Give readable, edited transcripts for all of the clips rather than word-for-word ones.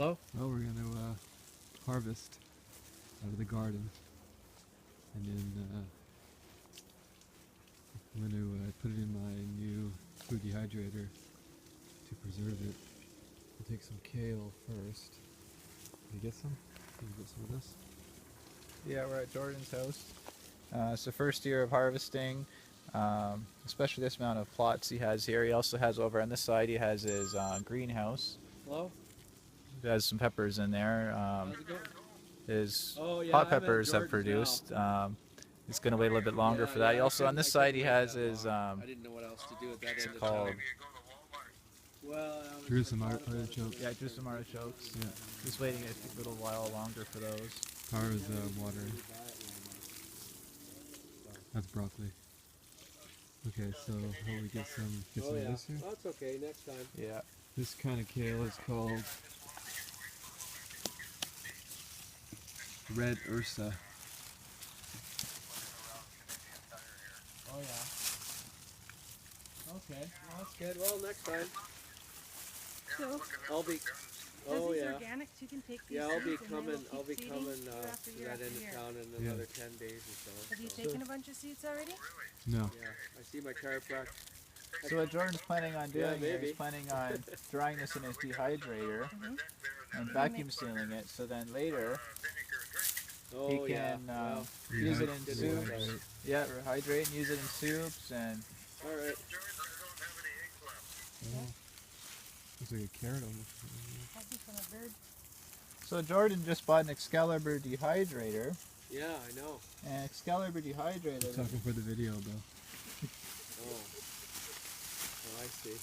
Hello? Well, we're going to harvest out of the garden, and then I'm going to put it in my new food dehydrator to preserve it. I'll take some kale first. Can you get some? Can you get some of this? Yeah, we're at Jordan's house. It's the first year of harvesting, especially this amount of plots he has here. He also has over on this side, he has his greenhouse. Hello? He has some peppers in there. How's it going? His Oh, yeah, hot I'm at peppers have Jordan's produced. now. It's going to wait a little bit longer for that. He I also, on couldn't- this I side, couldn't he wait has that his, long. I didn't know what else to do at that end of called, town. Well, I was Here's some thought about it, artichokes. but yeah, just some artichokes. Yeah, Just waiting a little while longer for those. Tara's watering. That's broccoli. Okay, so how do we get some Oh, of yeah. this here? That's okay, next time. Yeah. This kind of kale is called red ursa. Oh, yeah. Okay, well, that's good. Well, next time. So, I'll be... as Oh, these yeah. organics, you can take these Yeah, I'll be seeds and then coming, we'll I'll be keep coming seeding year after to year that after end of year. town in Yeah. another 10 days or so. Have you so. taken a bunch of seeds already? No. Yeah, I see my chiropractor. So what Jordan's planning on doing here, maybe. he's planning on drying this in his dehydrator and vacuum sealing it, so then later Oh, he yeah. can Well, use it in good soups. insight. Yeah, rehydrate and use it in soups. And All right. Oh. Looks like a carrot almost. That'd be from a bird. so Jordan just bought an Excalibur dehydrator, Yeah, I know. and Excalibur dehydrator. Talking for the video, though. Oh. Oh, I see.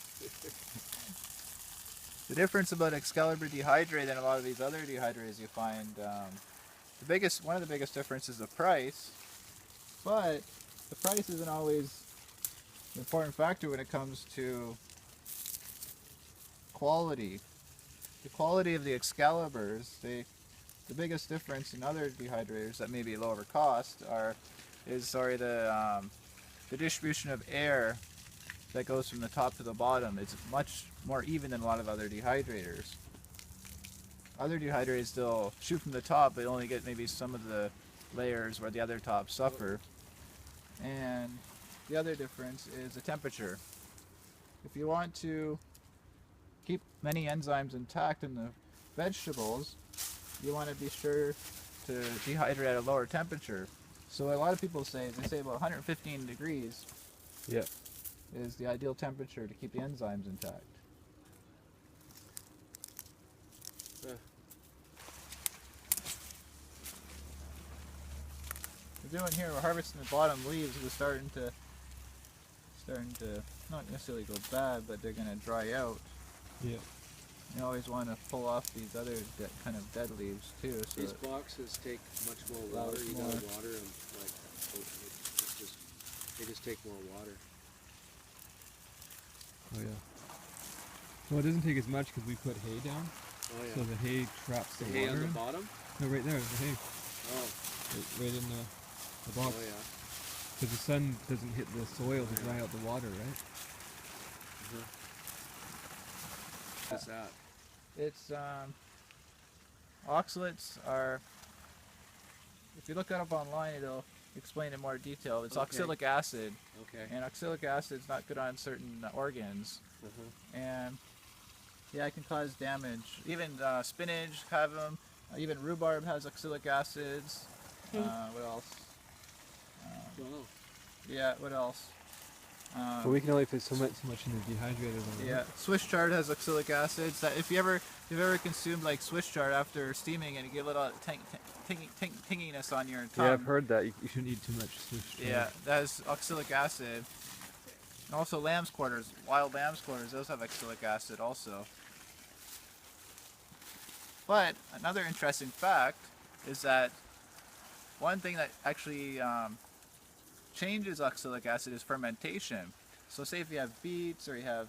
The difference about Excalibur dehydrator and a lot of these other dehydrators you find, one of the biggest differences is the price, but the price isn't always an important factor when it comes to quality. The quality of the Excaliburs, the biggest difference in other dehydrators that may be lower cost is the distribution of air that goes from the top to the bottom. It's much more even than a lot of other dehydrators. Other dehydrators, they'll shoot from the top, but only get maybe some of the layers where the other tops suffer. And the other difference is the temperature. If you want to keep many enzymes intact in the vegetables, you want to be sure to dehydrate at a lower temperature. So a lot of people say about 115 degrees Yeah. is the ideal temperature to keep the enzymes intact. We're doing here, we're harvesting the bottom leaves. They're starting to not necessarily go bad, but they're going to dry out. Yeah. You always want to pull off these other kind of dead leaves too. So These boxes take much more water. You gotta water them like they just take more water. Oh, yeah. Well, it doesn't take as much because we put hay down, Oh yeah. so the hay traps the hay water on the in. bottom? No, right there, the hay. Oh, Right in the box. oh yeah. Because the sun doesn't hit the soil to dry out the water, right? What's that? it's oxalates are. If you look it up online, it'll explain in more detail. It's Okay. oxalic acid, Okay. and oxalic acid is not good on certain organs, and yeah, it can cause damage. Even spinach have them. Even rhubarb has oxalic acids. What else? Wow. Yeah, what else? But we can only put so much in the dehydrator, though. Yeah, Swiss chard has oxalic acids. That if you've ever consumed like Swiss chard after steaming and you get a little tinginess on your tongue. Yeah, I've heard that. You shouldn't eat too much Swiss chard. Yeah, that has oxalic acid. And also lamb's quarters, wild lamb's quarters, those have oxalic acid also. But another interesting fact is that one thing that actually changes oxalic acid is fermentation. So say if you have beets, or you have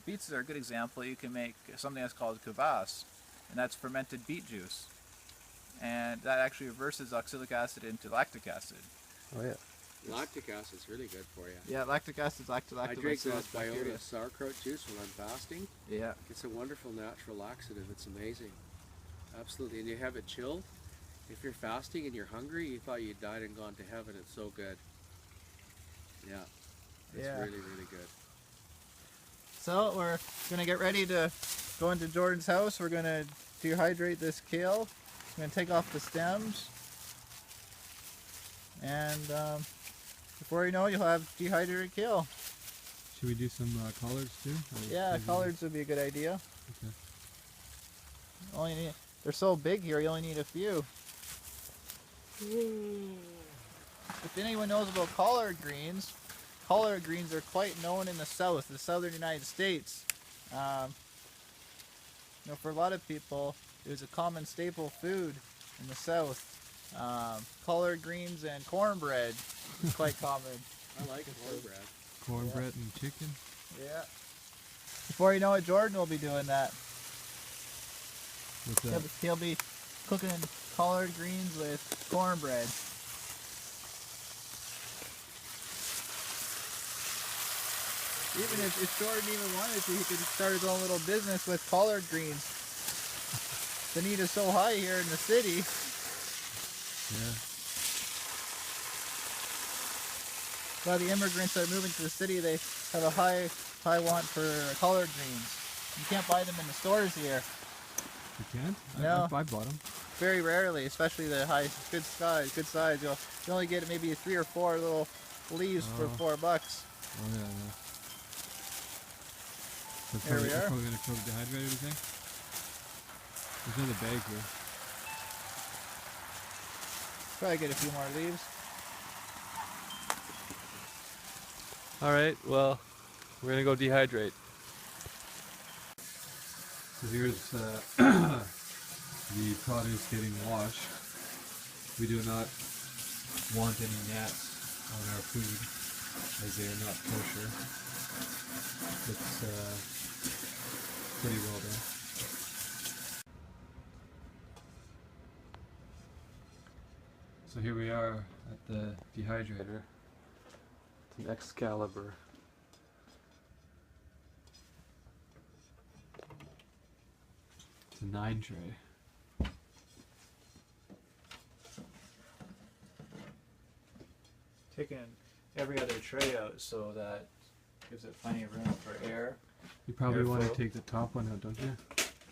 beets are a good example. You can make something that's called kvass, and that's fermented beet juice, and that actually reverses oxalic acid into lactic acid. Oh, yeah. Lactic acid's really good for you. Yeah, lactic acid, I drink lactobacillus this bacteria. biota sauerkraut juice when I'm fasting. Yeah. It's a wonderful natural laxative. It's amazing. Absolutely. And you have it chilled. If you're fasting and you're hungry, you thought you died and gone to heaven. It's so good. Yeah. It's Yeah. really, really good. So we're gonna get ready to go into Jordan's house. We're gonna dehydrate this kale. I'm gonna take off the stems, and before you know it, you'll have dehydrated kale. Should we do some collards too? Or Yeah, maybe- collards would be a good idea. Okay. Only need, they're so big here, you only need a few. If anyone knows about collard greens are quite known in the south, the southern United States. For a lot of people, it was a common staple food in the south. Collard greens and cornbread is quite common. I like cornbread. Cornbread and chicken. Yeah. Before you know it, Jordan will be doing that. What's that? He'll be cooking collard greens with cornbread. Even if Jordan even wanted to, he could start his own little business with collard greens. The need is so high here in the city. Yeah. A lot of the immigrants that are moving to the city, they have a high want for collard greens. You can't buy them in the stores here. You can't? No. I bought them. Very rarely, especially the good size. You'll only get maybe 3 or 4 little leaves for $4. Oh yeah, yeah. So Here we are. Probably gonna cook dehydrated, you think? There's another bag here. Probably get a few more leaves. All right. Well, we're gonna go dehydrate. So here's the produce getting washed. We do not want any gnats on our food, as they are not kosher. It's pretty well done. So here we are at the dehydrator. It's an Excalibur. It's a 9 tray. Taking every other tray out so that gives it plenty of room for air. You probably want to Airflow. take the top one out, don't you?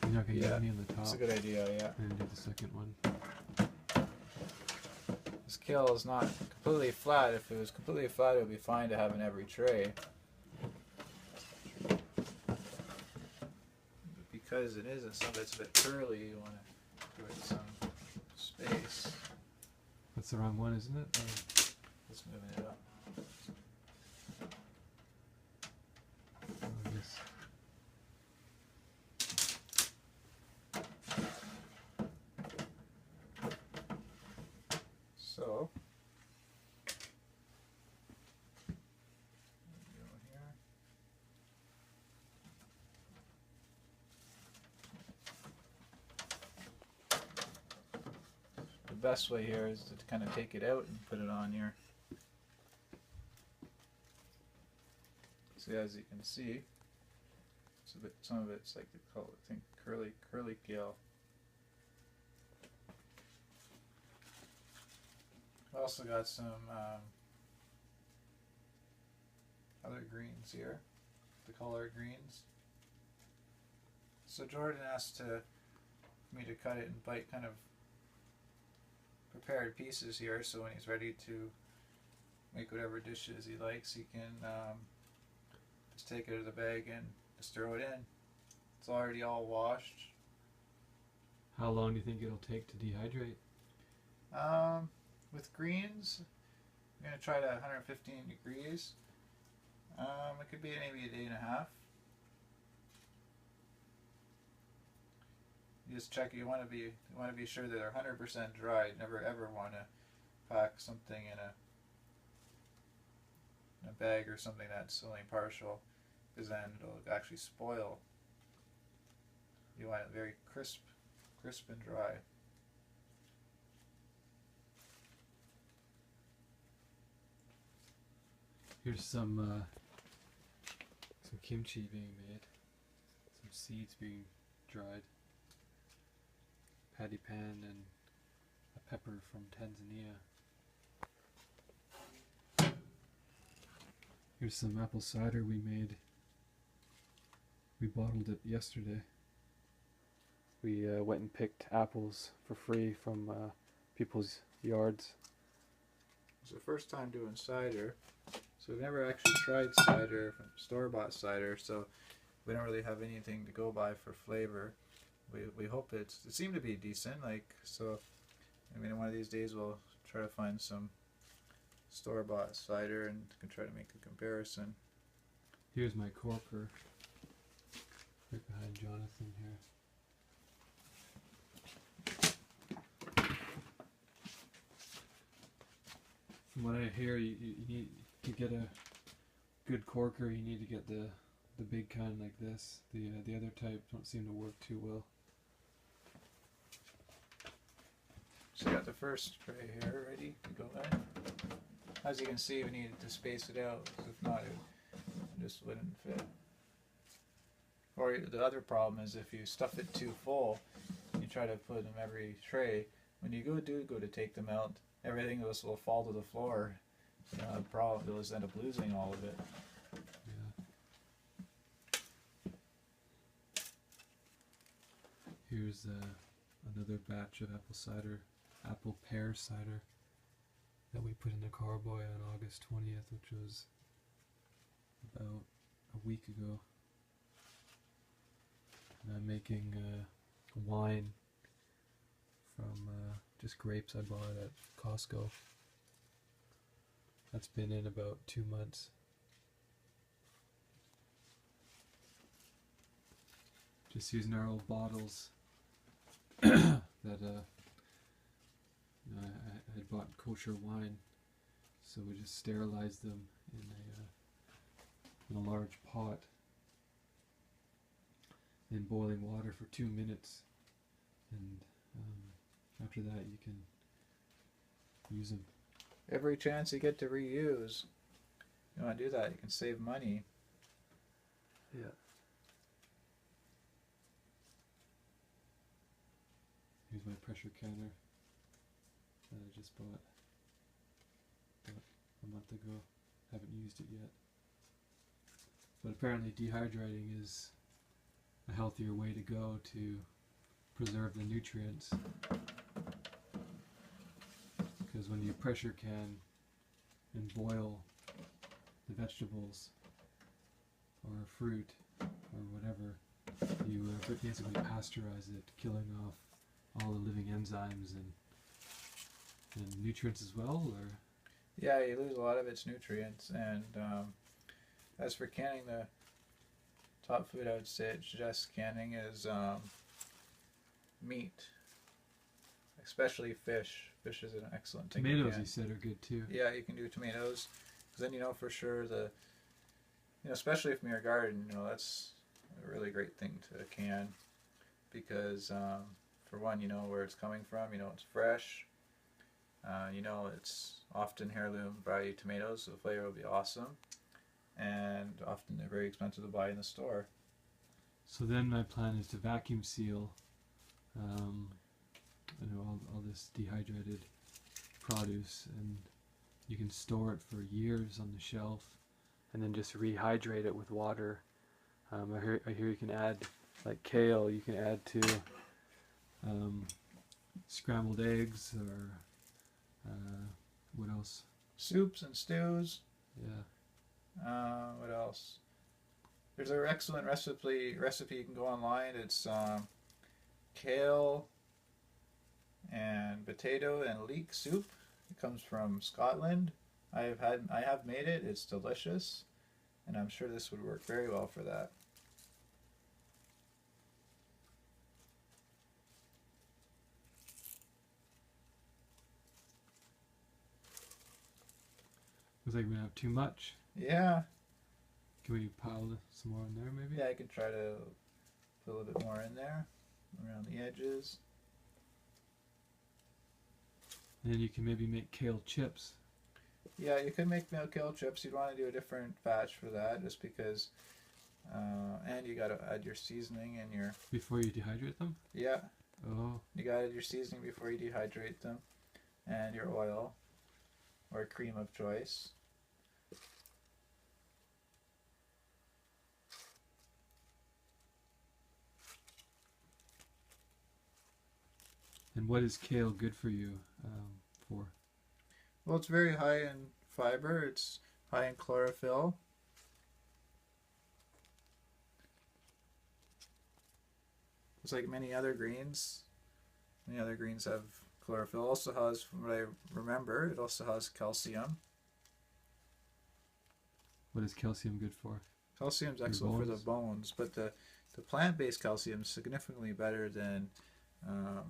You're not gonna Yeah, get any on the top. That's a good idea, yeah. And do the second one. This kale is not completely flat. If it was completely flat, it would be fine to have in every tray. But because it isn't, some of it's a bit curly, you want to give it some space. That's the wrong one, isn't it? Let's move it up. Oh, yes. So, go here. The best way here is to kind of take it out and put it on here. So as you can see, it's a bit, some of it's like the color, I think curly kale. I've also got some other greens here, the collard greens. So Jordan asked me to cut it in bite kind of prepared pieces here, so when he's ready to make whatever dishes he likes, he can just take it out of the bag and just throw it in. It's already all washed. How long do you think it'll take to dehydrate? With greens, I'm going to try to 115 degrees. It could be maybe a day and a half. You just check. You want to be sure that they're 100% dry. You never ever want to pack something in a bag or something that's only partial, because then it'll actually spoil. You want it very crisp and dry. Here's some kimchi being made. Some seeds being dried. Patty pan and a pepper from Tanzania. Here's some apple cider we made. We bottled it yesterday. We went and picked apples for free from people's yards. It's the first time doing cider, so we've never actually tried cider from store-bought cider, so we don't really have anything to go by for flavor. We hope it seemed to be decent, like, so I mean one of these days we'll try to find some store-bought cider and can try to make a comparison. Here's my corker. Right behind Jonathan here. From what I hear, you need to get a good corker. You need to get the big kind like this. The other type don't seem to work too well. So you got the first tray here ready to go in. As you can see, we needed to space it out, 'cause if not, it just wouldn't fit. Or the other problem is if you stuff it too full, you try to put them every tray. When you go to take them out, everything else will fall to the floor. The problem, you'll just end up losing all of it. Yeah. Here's another batch of apple pear cider that we put in the carboy on August 20th, which was about a week ago. And I'm making wine from just grapes I bought at Costco. That's been in about 2 months. Just using our old bottles that I had bought kosher wine, so we just sterilized them in a large pot in boiling water for 2 minutes, and after that you can use them. Every chance you get to reuse, you want to do that. You can save money. Yeah. Here's my pressure canner that I just bought about a month ago. Haven't used it yet. But apparently dehydrating is a healthier way to go to preserve the nutrients. Because when you pressure can and boil the vegetables or fruit or whatever, you basically pasteurize it, killing off all the living enzymes and nutrients as well, or? Yeah, you lose a lot of its nutrients. And as for canning, the top food I would suggest canning is meat, especially fish. Fish is an excellent thing. Tomatoes, you said, are good too. Yeah, you can do tomatoes, because then you know for sure especially from your garden, that's a really great thing to can, because for one, you know where it's coming from, it's fresh, it's often heirloom variety tomatoes, so the flavor will be awesome, and often they're very expensive to buy in the store. So then my plan is to vacuum seal all this dehydrated produce, and you can store it for years on the shelf and then just rehydrate it with water. I hear you can add, like kale, you can add to scrambled eggs, or what else? Soups and stews. Yeah. What else? There's an excellent recipe you can go online. It's kale and potato and leek soup. It comes from Scotland. I have made it. It's delicious, and I'm sure this would work very well for that. Looks like we have too much. Yeah. Can we pile some more in there, maybe? Yeah, I could try to put a little bit more in there around the edges. And then you can maybe make kale chips. Yeah, you could make milk kale chips. You'd want to do a different batch for that, just because. And you gotta add your seasoning and your Before you dehydrate them? yeah. Oh, You gotta add your seasoning before you dehydrate them, and your oil or cream of choice. and what is kale good for you for? Well, it's very high in fiber. It's high in chlorophyll. It's like many other greens. Many other greens have chlorophyll. Also has, from what I remember, it also has calcium. What is calcium good for? Calcium's Your excellent for the bones? bones, but the plant-based calcium is significantly better than a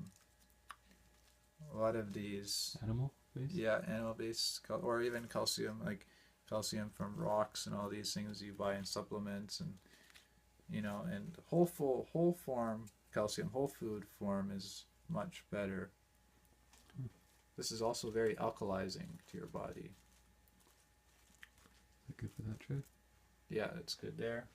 lot of these. Animal based? Yeah, animal-based or even calcium, like calcium from rocks and all these things you buy in supplements, and and whole form calcium, whole food form is much better. This is also very alkalizing to your body. Is that good for that trait? Yeah, it's good there.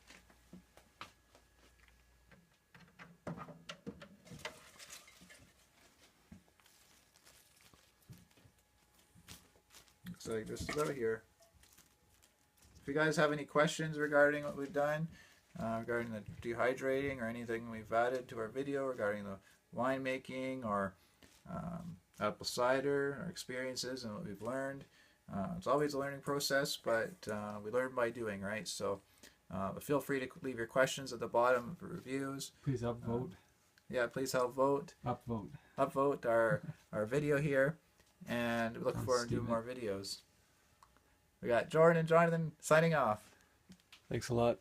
Looks like this is about here. If you guys have any questions regarding what we've done, regarding the dehydrating or anything we've added to our video regarding the winemaking or apple cider, our experiences and what we've learned, it's always a learning process, but we learn by doing, right? So feel free to leave your questions at the bottom of the reviews. Please upvote. Yeah, please help vote. Upvote. Upvote our video here, and we look Sounds forward to doing stupid. more videos. We got Jordan and Jonathan signing off. Thanks a lot.